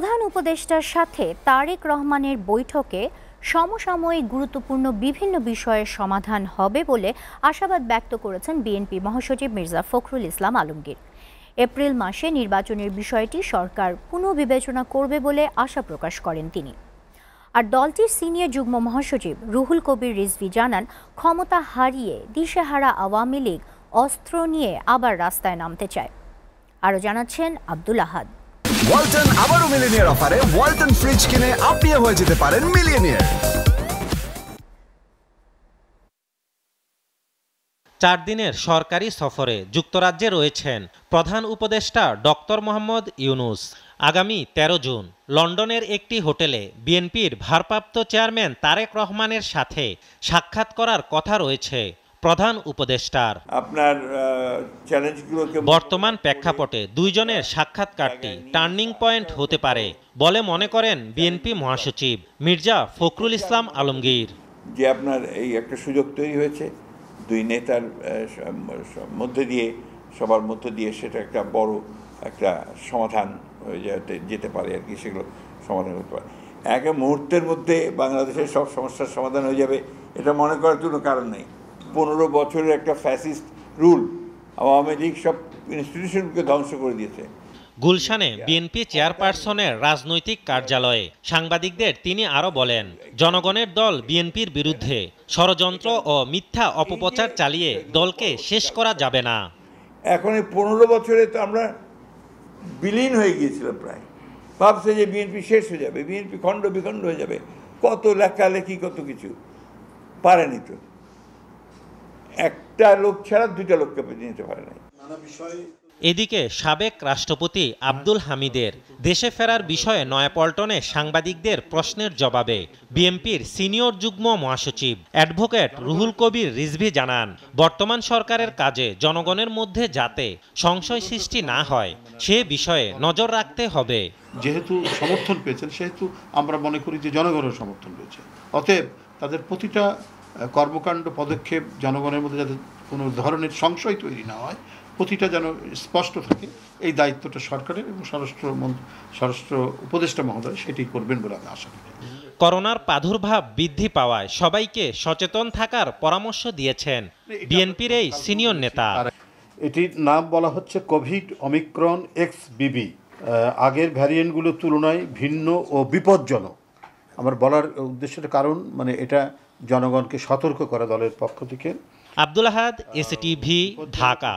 প্রধান উপদেষ্টার সাথে তারেক রহমানের বৈঠকে সমসাময়িক গুরুত্বপূর্ণ বিভিন্ন বিষয়ের সমাধান হবে বলে আশাবাদ ব্যক্ত করেছেন বিএনপি মহাসচিব মির্জা ফখরুল ইসলাম আলমগীর। এপ্রিল মাসে নির্বাচনের বিষয়টি সরকার পুনঃবিবেচনা করবে বলে আশা প্রকাশ করেন তিনি। আর দলটির সিনিয়র যুগ্ম মহাসচিব রুহুল কবির রিজভী জানান, ক্ষমতা হারিয়ে দিশেহারা আওয়ামী লীগ অস্ত্র নিয়ে আবার রাস্তায় নামতে চায়। আরও জানাচ্ছেন আব্দুল আহাদ। ওয়ালটন আবারও মিলিয়নিয়ার অফারে ওয়ালটন ফ্রিজ কিনে আপনিও হয়ে যেতে পারেন মিলিয়নিয়ার। 4 দিনের সরকারি সফরে যুক্তরাজ্যে রয়েছেন প্রধান উপদেষ্টা ডক্টর মোহাম্মদ ইউনূস। আগামী 13 জুন লন্ডনের একটি হোটেলে বিএনপির ভারপ্রাপ্ত চেয়ারম্যান তারেক রহমানের সাথে সাক্ষাৎ করার কথা রয়েছে প্রধান উপদেষ্টার। আপনার চ্যালেঞ্জগুলোকে বর্তমান প্রেক্ষাপটে দুইজনের সাক্ষাৎকারটি টার্নিং পয়েন্ট হতে পারে বলে মনে করেন বিএনপি মহাসচিব মির্জা ফখরুল ইসলাম আলমগীর। যে আপনার এই একটা সুযোগ তৈরি হয়েছে দুই নেতার মধ্যে দিয়ে, সবার মধ্যে দিয়ে, সেটা একটা বড় একটা সমাধান হয়ে যেতে পারে আর কি, সেগুলো সমাধান করতে পারে। এক মুহূর্তের মধ্যে বাংলাদেশের সব সমস্যার সমাধান হয়ে যাবে এটা মনে করার কোনো কারণ নেই। 15 বছরের একটা ফ্যাসিস্ট রুল আওয়ামী লীগ সব ইনস্টিটিউশনকে ধ্বংস করে দিয়েছে। গুলশানে বিএনপি চেয়ারপারসনের রাজনৈতিক কার্যালয়ে সাংবাদিকদের তিনি আরও বলেন, জনগণের দল বিএনপির বিরুদ্ধে ষড়যন্ত্র ও মিথ্যা অপপ্রচার চালিয়ে দলকে শেষ করা যাবে না। এখন এই 15 বছরে তো আমরা বিলীন হয়ে গিয়েছিলাম, প্রায় ভাবছে যে বিএনপি শেষ হয়ে যাবে, বিএনপি খণ্ড বিখণ্ড হয়ে যাবে, কত লেখালেখি কত কিছু পারেনি। তো একটা লোক ছাড়া দুইটা লোককে নিতে পারে নাই। এদিকে সাবেক রাষ্ট্রপতি আব্দুল হামিদের দেশে ফেরার বিষয়ে নয়াপল্টনে সাংবাদিকদের প্রশ্নের জবাবে বিএনপির সিনিয়র যুগ্ম মহাসচিব অ্যাডভোকেট রুহুল কবির রিজভী জানান, বর্তমান সরকারের কাজে জনগণের মধ্যে যাতে সংশয় সৃষ্টি না হয় সে বিষয়ে নজর রাখতে হবে। যেহেতু সমর্থন পেয়েছেন সেহেতু আমরা মনে করি যে জনগণের সমর্থন পেয়েছে, অতএব তাদের প্রতিটা কর্মকাণ্ড পদক্ষেপ জনগণের মধ্যে যাতে কোনো ধরনের সংশয় তৈরি না হয়, প্রতিটা যেন স্পষ্ট থাকে, এই দায়িত্বটা সরকারের এবং স্বরাষ্ট্র উপদেষ্টা মহোদয় সেটি করবেন বলে আমি আশা করি। করোনার প্রাদুর্ভাব বৃদ্ধি পাওয়ায় সবাইকে সচেতন থাকার পরামর্শ দিয়েছেন বিএনপির এই সিনিয়র নেতা। এটির নাম বলা হচ্ছে কোভিড ওমিক্রন XBB। আগের ভ্যারিয়েন্টগুলোর তুলনায় ভিন্ন ও বিপজ্জনক। আমার বলার উদ্দেশ্যের কারণ মানে এটা জনগণকে সতর্ক করা দলের পক্ষ থেকে। আব্দুল আহাদ, এসটিভি, ঢাকা।